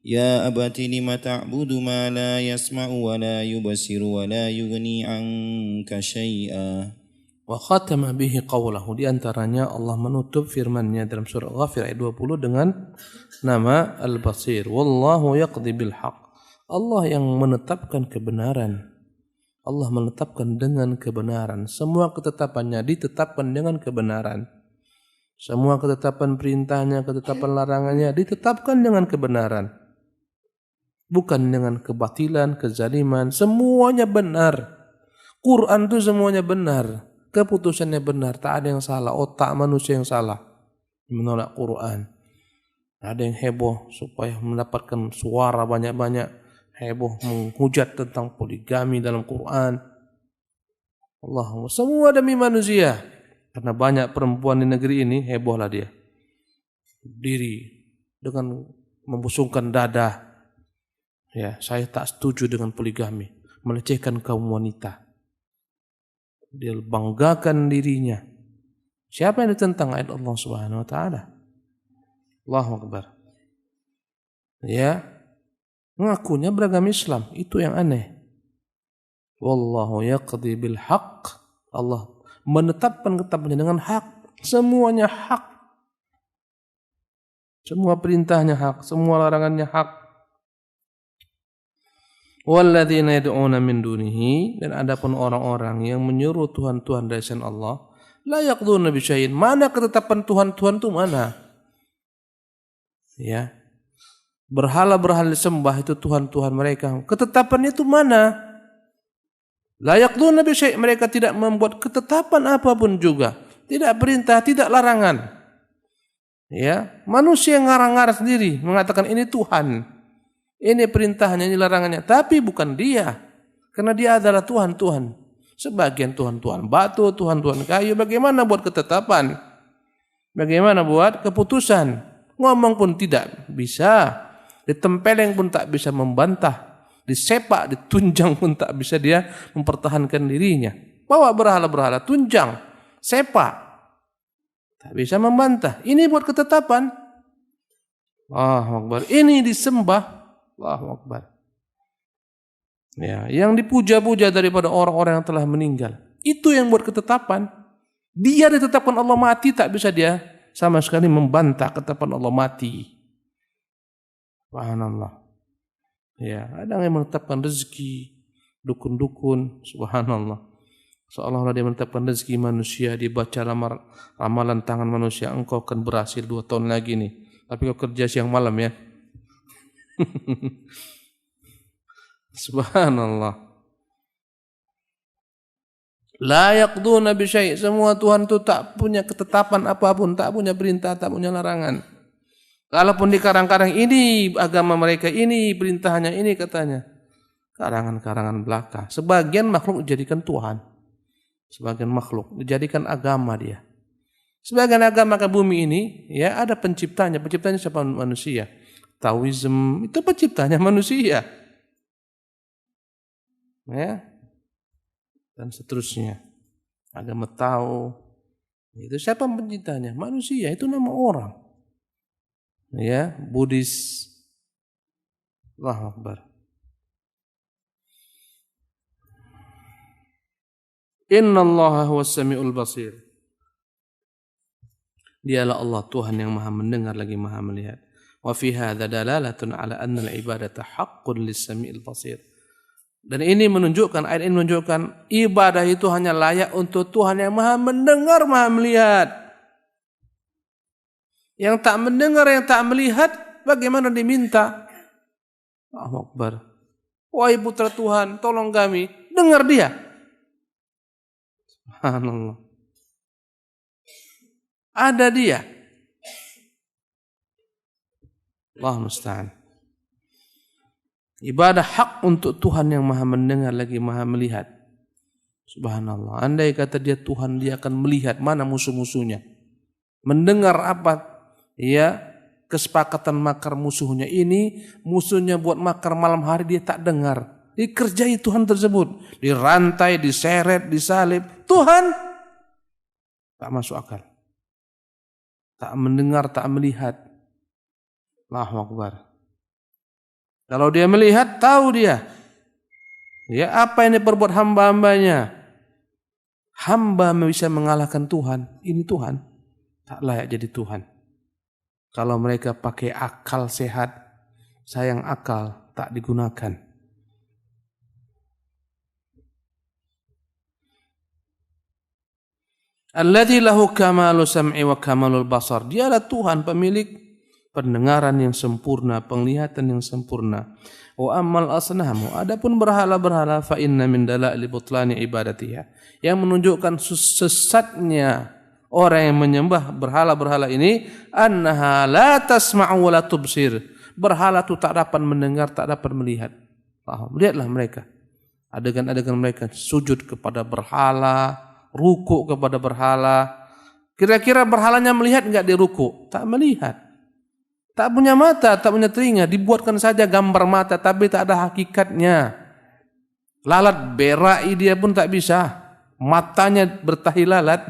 يا أبت لم تعبد ما لا يسمع ولا يبصر ولا يغني عنك شيئا. Wa khatama bihi qawlahu, di antaranya Allah menutup firman-Nya dalam surah Ghafir ayat 20 dengan nama Al-Basir. Wallahu yaqdi bil haqq. Allah yang menetapkan kebenaran. Allah menetapkan dengan kebenaran. Semua ketetapannya ditetapkan dengan kebenaran. Semua ketetapan perintahnya, ketetapan larangannya ditetapkan dengan kebenaran. Bukan dengan kebatilan, kezaliman. Semuanya benar. Quran itu semuanya benar. Keputusannya benar, tak ada yang salah. Otak manusia yang salah menolak Quran. Ada yang heboh supaya mendapatkan suara banyak-banyak, heboh menghujat tentang poligami dalam Quran. Allahumma, semua demi manusia. Karena banyak perempuan di negeri ini, hebohlah dia. Diri dengan membusungkan dada. Ya, saya tak setuju dengan poligami, melecehkan kaum wanita. Dia banggakan dirinya. Siapa yang ditentang ayat Allah Subhanahu wa taala? Allahu Akbar. Ya, mengakunya beragama Islam, itu yang aneh. Wallahu yaqdi bil haqq. Allah menetapkan ketetapannya dengan hak. Semuanya hak. Semua perintahnya hak, semua larangannya hak. Walladzina yad'una min dunihi, dan adapun orang-orang yang menyuruh Tuhan-Tuhan dari selain Allah, la yaqduna bi syai'in. Mana ketetapan Tuhan-Tuhan itu mana? Ya. Berhala-berhala disembah itu Tuhan-Tuhan mereka. Ketetapannya itu mana? La yaqduna bi syai', mereka tidak membuat ketetapan apapun juga. Tidak perintah, tidak larangan. Ya, manusia ngarang-ngarang sendiri mengatakan ini Tuhan. Ini perintahnya, ini larangannya, tapi bukan dia. Karena dia adalah Tuhan-Tuhan. Sebagian Tuhan-Tuhan batu, Tuhan-Tuhan kayu. Bagaimana buat ketetapan? Bagaimana buat keputusan? Ngomong pun tidak bisa. Ditempeleng pun tak bisa membantah. Disepak, ditunjang pun tak bisa dia mempertahankan dirinya. Bawa berhala-berhala, tunjang, sepak. Tak bisa membantah. Ini buat ketetapan. Allahu Akbar. Ini disembah. Allahu Akbar. Ya, yang dipuja-puja daripada orang-orang yang telah meninggal. Itu yang buat ketetapan. Dia ditetapkan Allah mati, tak bisa dia sama sekali membantah ketetapan Allah mati. Subhanallah. Ya, ada yang menetapkan rezeki, dukun-dukun, subhanallah. Seolah-olah dia menetapkan rezeki manusia, dibaca ramalan tangan manusia, engkau akan berhasil 2 tahun lagi nih. Tapi kau kerja siang malam ya. Subhanallah. La yaqduna bi syai'. Semua Tuhan itu tak punya ketetapan apapun, tak punya perintah, tak punya larangan. Kalaupun dikarang-karang ini agama mereka, ini perintahnya, ini katanya. Karangan-karangan belaka. Sebagian makhluk dijadikan Tuhan. Sebagian makhluk dijadikan agama dia. Sebagian agama ke bumi ini, ya ada penciptanya. Penciptanya siapa? Manusia. Taoism itu penciptanya manusia. Ya. Dan seterusnya. Agama Tao. Itu siapa penciptanya? Manusia, itu nama orang. Ya, Buddhis. Allahu Akbar. Innallaha huwas samiul basir. Dialah Allah Tuhan yang Maha mendengar lagi Maha melihat. Wa fi hadza dalalatun ala anna al-ibadata haqqun lis-sami'il basir. Dan ini menunjukkan, ayat ini menunjukkan ibadah itu hanya layak untuk Tuhan yang Maha mendengar, Maha melihat. Yang tak mendengar, yang tak melihat, bagaimana diminta? Allahu Akbar. Wahai putra Tuhan, tolong kami. Dengar dia. Subhanallah. Ada dia. Allah musta'an. Ibadah hak untuk Tuhan yang Maha mendengar lagi Maha melihat. Subhanallah. Andai kata dia Tuhan, dia akan melihat mana musuh-musuhnya. Mendengar apa ya kesepakatan makar musuhnya ini. Musuhnya buat makar malam hari, dia tak dengar. Dikerjai Tuhan tersebut. Dirantai, diseret, disalib. Tuhan tak masuk akal. Tak mendengar, tak melihat. Allahu Akbar. Kalau dia melihat, tahu dia. Ya, apa yang diperbuat hamba-hambanya. Hamba bisa mengalahkan Tuhan. Ini Tuhan. Tak layak jadi Tuhan. Kalau mereka pakai akal sehat, sayang akal tak digunakan. Alladzi lahu kamalu sam'i wa kamalul basar. Dialah Tuhan pemilik pendengaran yang sempurna, penglihatan yang sempurna. Wa ammal asnamu, adapun berhala-berhala fa inna min dalail butlani ibadatiha, yang menunjukkan sesatnya orang yang menyembah berhala-berhala ini annaha la tasma'u wa la tubsir. Berhala itu tak dapat mendengar, tak dapat melihat. Lihatlah mereka. Adegan-adegan mereka sujud kepada berhala, rukuk kepada berhala. Kira-kira berhalanya melihat enggak di rukuk? Tak melihat. Tak punya mata, tak punya telinga, dibuatkan saja gambar mata tapi tak ada hakikatnya. Lalat berai dia pun tak bisa. Matanya bertahi lalat.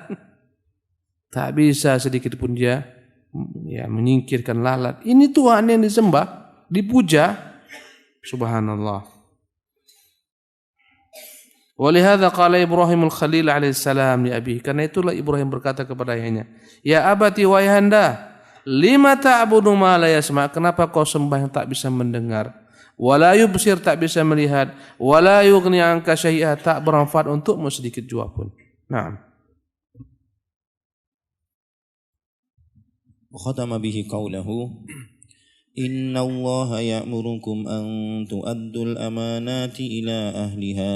Tak bisa sedikit pun dia menyingkirkan lalat. Ini Tuhan yang disembah, dipuja. Subhanallah. Walihada qala Ibrahim al-Khalil alaihissalam li abihi. Karena itulah Ibrahim berkata kepada ayahnya, "Ya abati wahai handa, lima ta'budu ma la yasma'? Kenapa kau sembah yang tak bisa mendengar? Wala yubsir, tak bisa melihat, wala yughni anka syai'a, tak bermanfaat untukmu sedikit jua pun." Naam. وختم به قوله إن الله يأمركم أن تؤدوا الأمانات إلى أهلها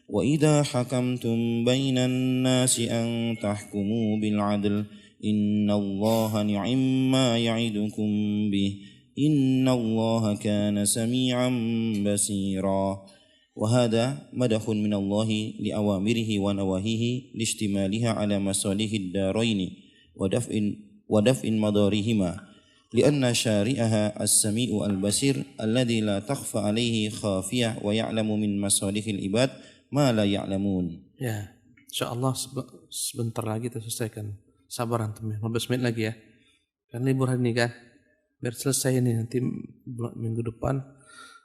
وإذا حكمتم بين الناس أن تحكموا بالعدل إن الله نعم ما يعظكم به إن الله كان سميعا بصيرا. وهذا مدح من الله لأوامره ونواهيه لاشتمالها على مصالح الدارين ودفع مضارهما لأن شارعها السميع البصير الذي لا تخفى عليه خافية ويعلم من مصالح العباد ما لا يعلمون. Ya, insyaallah sebentar lagi kita selesaikan. Sabar antum, 15 menit lagi ya. Kan libur hari ini kan. Biar selesai ini nanti minggu depan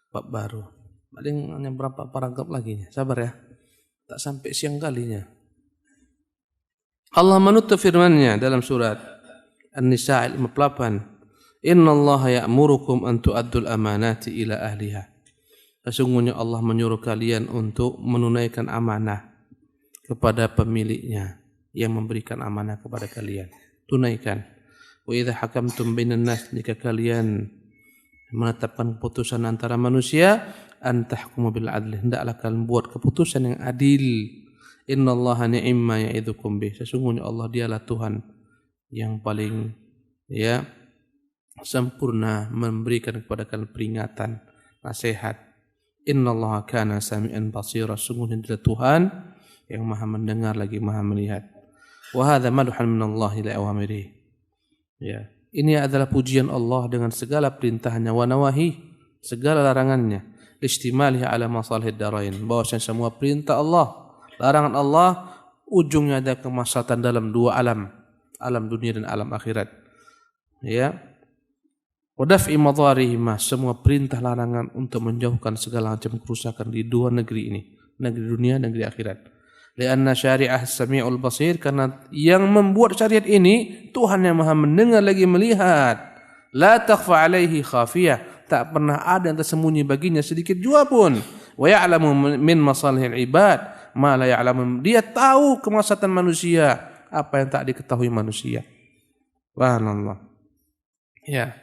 bab baru. Paling hanya berapa paragraf lagi. Sabar ya. Tak sampai siang kalinya. Allah menutup firman-Nya dalam surat An-Nisa 58. Innallaha ya'murukum an tu'addul amanati ila ahliha. Sesungguhnya Allah menyuruh kalian untuk menunaikan amanah kepada pemiliknya yang memberikan amanah kepada kalian. Tunaikan. Wa idza hakamtum bainan nas, jika kalian menetapkan keputusan antara manusia, an tahkumu bil adl, hendaklah kalian buat keputusan yang adil. Innallaha ni'ma ya'idzukum bih. Sesungguhnya Allah dialah Tuhan yang paling sempurna memberikan kepada kalian peringatan, nasihat. Innallaha kana sami'an basira. Sungguhnya dia Tuhan yang maha mendengar lagi maha melihat. Wa hadza madhan min Allah ila awamirihi. Ya, ini adalah pujian Allah dengan segala perintahnya wa nawahi, segala larangannya. Istimalihi ala masalihid darain. Bahwasanya semua perintah Allah, larangan Allah ujungnya ada kemaslahatan dalam dua alam, alam dunia dan alam akhirat. Ya. Wa daf'i madharihima, semua perintah larangan untuk menjauhkan segala macam kerusakan di dua negeri ini, negeri dunia dan negeri akhirat. Lianna syari'ah sami'ul basir, karena yang membuat syariat ini Tuhan yang maha mendengar lagi melihat. La takhfa alaihi khafiyah, tak pernah ada yang tersembunyi baginya sedikit jua pun. Wa ya'lamu min masalihil ibad ma la ya'lamu, dia tahu kemaslahatan manusia apa yang tak diketahui manusia. Subhanallah. Ya.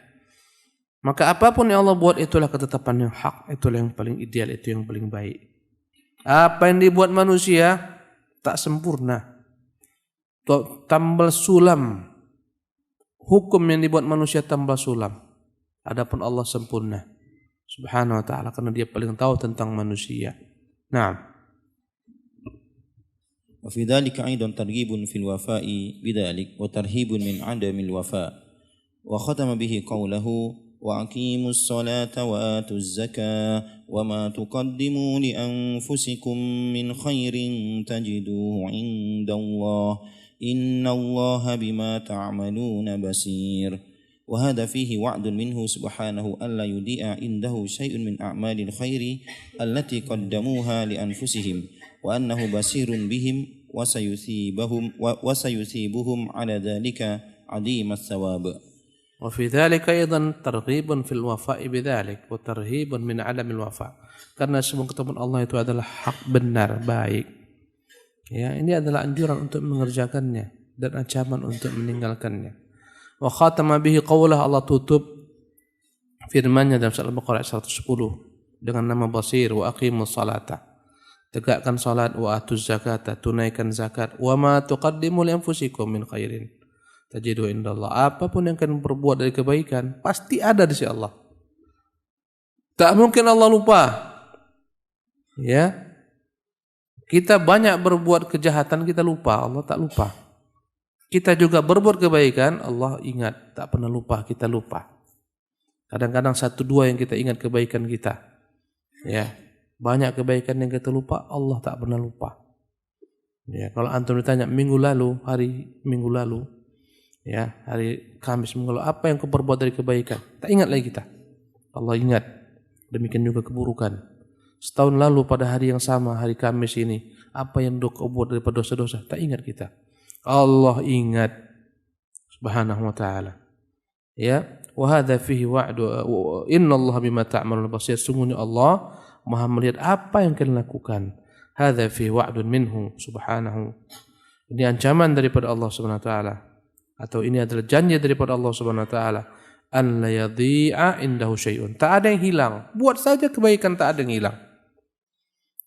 Maka apapun yang Allah buat itulah ketetapan yang hak, itulah yang paling ideal, itu yang paling baik. Apa yang dibuat manusia tak sempurna, tambal sulam. Hukum yang dibuat manusia tambal sulam. Adapun Allah sempurna, subhanahu wa ta'ala, karena dia paling tahu tentang manusia. Naam. وفي ذلك أيضا ترغيب في الوفاء بذلك وترهيب من عدم الوفاء. وختم به قوله وأقيموا الصلاة وآتوا الزكاة وما تقدموا لأنفسكم من خير تجدوه عند الله إن الله بما تعملون بصير. وهذا فيه وعد منه سبحانه ألا يضيع عنده شيء من أعمال الخير التي قدموها لأنفسهم وأنه بصير بهم وسيثيبهم على ذلك عظيم الثواب. وفي ذلك أيضا ترغيب في الوفاء بذلك وترهيب من عدم الوفاء. Karena semua ketetapan Allah itu adalah hak, benar, baik. Ya, ini adalah anjuran untuk mengerjakannya dan ancaman untuk meninggalkannya. Wa khatama bihi qawlah, Allah tutup firman-Nya dalam surah Al-Baqarah 110 dengan nama Basir, wa aqimus salata. tegakkan salat, wa atuz zakata, tunaikan zakat, wa ma tuqaddimu li anfusikum min khairin tajidu indallah. Apapun yang kalian berbuat dari kebaikan pasti ada di sisi Allah. Tak mungkin Allah lupa. Ya. Kita banyak berbuat kejahatan, kita lupa, Allah tak lupa. Kita juga berbuat kebaikan, Allah ingat, tak pernah lupa, kita lupa. Kadang-kadang 1-2 yang kita ingat kebaikan kita. Ya, banyak kebaikan yang kita lupa, Allah tak pernah lupa. Ya, kalau antum ditanya hari minggu lalu, ya, hari Kamis minggu lalu, apa yang kau perbuat dari kebaikan? Tak ingat lagi kita. Allah ingat. Demikian juga keburukan. Setahun lalu pada hari yang sama, hari Kamis ini, apa yang kau buat daripada dosa-dosa? Tak ingat kita. Allah ingat. Subhanahu wa ta'ala. Ya, wa hadza fihi wa'du innallaha bima ta'malun basir. Sungguhnya Allah Maha melihat apa yang kalian lakukan. Hadza fihi wa'dun minhu subhanahu. Ini ancaman daripada Allah Subhanahu wa taala, atau ini adalah janji daripada Allah Subhanahu wa taala, an la yadhi'a indahu syai'un. Tak ada yang hilang. Buat saja kebaikan, tak ada yang hilang.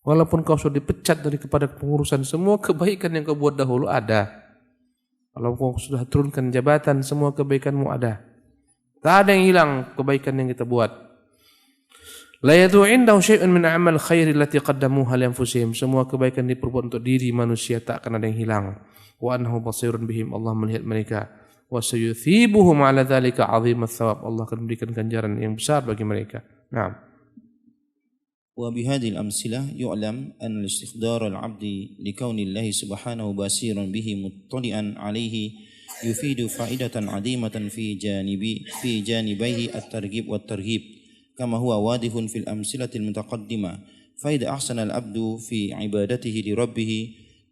Walaupun kau sudah dipecat kepada pengurusan, semua kebaikan yang kau buat dahulu ada. Kalau kau sudah turunkan jabatan, semua kebaikanmu ada. Tak ada yang hilang kebaikan yang kita buat. La yadhu indahu syai'un min a'mal khairi allati qaddamuha li anfusihim. Semua kebaikan diperbuat untuk diri manusia, tak akan ada yang hilang. Wa annahu basirun bihim. Allah melihat mereka. Wa sayuthibuhum 'ala dzalika 'azimats thawab. Allah akan memberikan ganjaran yang besar bagi mereka. Naam. وبهذه الأمثلة يعلم أن الاستخدار العبد لكون الله سبحانه بصيرا به مطلعا عليه يفيد فائدة عظيمة في جانبيه الترغيب والترهيب كما هو واضح في الأمثلة المتقدمة. فإذا أحسن العبد في عبادته لربه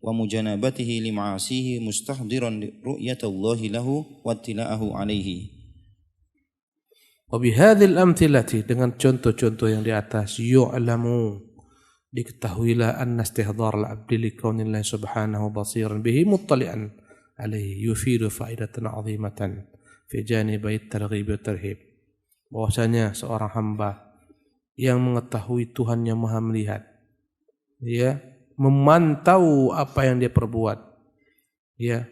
ومجانبته لمعاصيه مستحضرا رؤية الله له واطلاعه عليه. Wabihadil amthilati, dengan contoh-contoh yang di atas, yu'lamu, diketahuilah anna istihdar al-abdi li kaunillahi subhanahu basiran bihi muttali'an alaihi yufidu faidatan 'azimatan fi janibai at-targhib wa tarhib. Bahwasanya seorang hamba yang mengetahui Tuhan yang Maha melihat, ya, memantau apa yang dia perbuat, ya,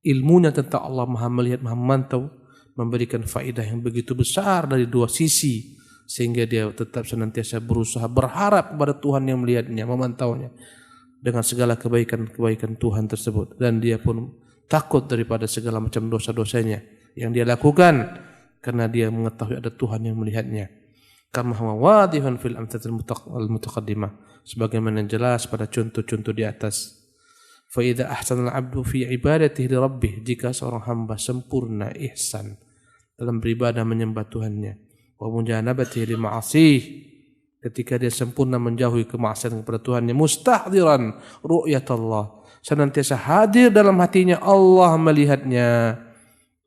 ilmunya tentang Allah Maha melihat, Maha memantau, memberikan faedah yang begitu besar dari dua sisi, sehingga dia tetap senantiasa berusaha berharap kepada Tuhan yang melihatnya, memantaunya dengan segala kebaikan-kebaikan Tuhan tersebut, dan dia pun takut daripada segala macam dosa-dosanya yang dia lakukan karena dia mengetahui ada Tuhan yang melihatnya. Kama huwa wadihun fil amthatil mutaqaddimah, sebagaimana jelas pada contoh-contoh di atas. Fa idza ahsana al-'abdu fi ibadatihi li rabbih, jika seorang hamba sempurna ihsan dalam beribadah menyembah Tuhannya, wa mujanabatihi li ma'asih, ketika dia sempurna menjauhi kemaksiatan kepada Tuhannya, mustahdiran ru'yatullah, senantiasa hadir dalam hatinya Allah melihatnya,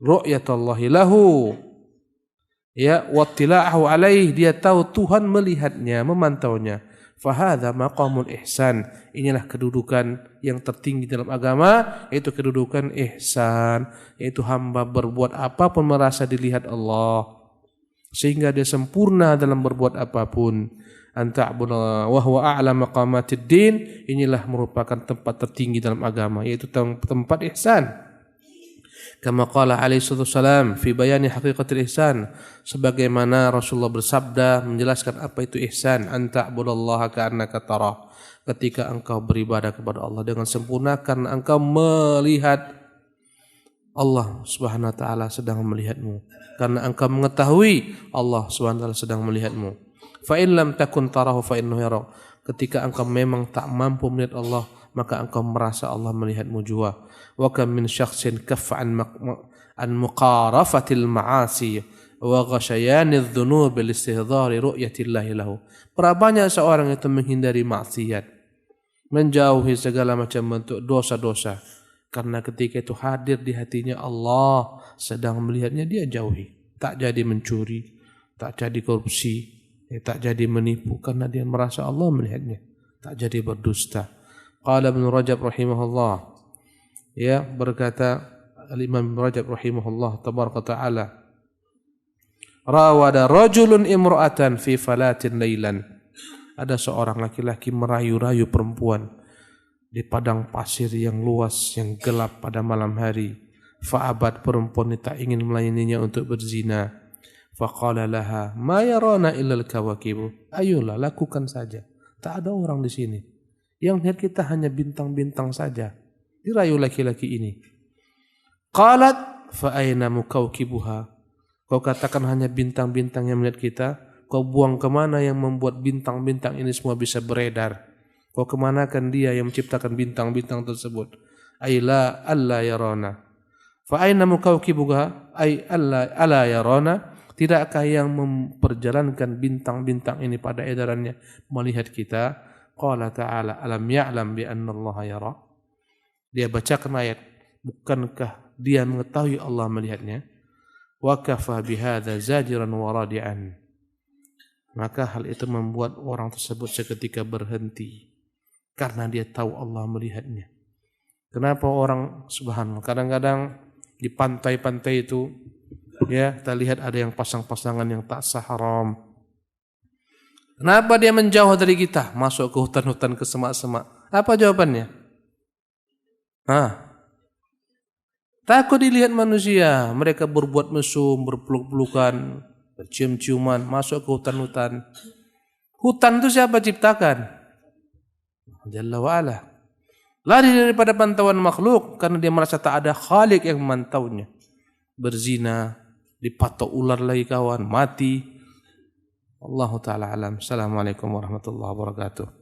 ru'yatullahi lahu, ya, wattila'ahu alaih, dia tahu Tuhan melihatnya, memantaunya. Fahadha maqamul ihsan, inilah kedudukan yang tertinggi dalam agama, yaitu kedudukan ihsan, yaitu hamba berbuat apapun merasa dilihat Allah, sehingga dia sempurna dalam berbuat apapun. Anta'budallaha wa huwa a'la maqamatid din, inilah merupakan tempat tertinggi dalam agama, yaitu tempat ihsan. Kama qala alaihi wasallam fi bayani haqiqatil ihsan, sebagaimana Rasulullah bersabda menjelaskan apa itu ihsan, anta'budallaha ka'annaka tarah, ketika engkau beribadah kepada Allah dengan sempurna karena engkau melihat Allah Subhanahu wa taala sedang melihatmu, karena engkau mengetahui Allah Subhanahu wa taala sedang melihatmu. Fa in lam takun tarahu fa innahu yara, ketika engkau memang tak mampu melihat Allah, maka engkau merasa Allah melihatmu juga. Wa kam min syakhsin kaffa an muqarafatil ma'asi wa ghasyayanidh dhunub bil istihdari ru'yatillahi lahu. Berapa banyak seorang itu menghindari maksiat, menjauhi segala macam bentuk dosa-dosa, karena ketika itu hadir di hatinya Allah sedang melihatnya, dia jauhi. Tak jadi mencuri, tak jadi korupsi, tak jadi menipu, karena dia merasa Allah melihatnya. Tak jadi berdusta. Qala Ibnu Rajab rahimahullah, ya, berkata Al-Imam Ibnu Rajab rahimahullah tabaraka ta'ala, rawada rajulun imra'atan fi falatin laylan, ada seorang laki-laki merayu-rayu perempuan di padang pasir yang luas, yang gelap pada malam hari. Fa'abat, perempuan itu tak ingin melayaninya untuk berzina. Faqala laha ma yarana illal kawakibu. Ayolah, lakukan saja. Tak ada orang di sini. Yang lihat kita hanya bintang-bintang saja. Dirayu laki-laki ini. Qalat fa aina mukawkibuha. Kau katakan hanya bintang-bintang yang melihat kita. Kau buang kemana yang membuat bintang-bintang ini semua bisa beredar? Kau kemanakan dia yang menciptakan bintang-bintang tersebut? Ayla alla yarana. Fa aina mukawkibuha? Ay alla yarana. Tidakkah yang memperjalankan bintang-bintang ini pada edarannya melihat kita? Qala ta'ala alam ya'lam bi anna Allah yara. Dia bacakan ayat, bukankah dia mengetahui Allah melihatnya? Wa kafa bihadza zajiran wa radi'an. Maka hal itu membuat orang tersebut seketika berhenti karena dia tahu Allah melihatnya. Kenapa orang, subhanallah, kadang-kadang di pantai-pantai itu ya kita lihat ada yang pasang-pasangan yang tak sah, haram. Kenapa dia menjauh dari kita, masuk ke hutan-hutan, ke semak-semak? Apa jawabannya? Takut dilihat manusia. Mereka berbuat mesum, berpeluk-pelukan, bercium-ciuman, masuk ke hutan-hutan. Hutan itu siapa ciptakan? Jalla wa'ala. Lari daripada pantauan makhluk karena dia merasa tak ada khalik yang memantaunya. Berzina, dipatok ular lagi kawan, mati. Allahu ta'ala alam. Assalamualaikum warahmatullahi wabarakatuh.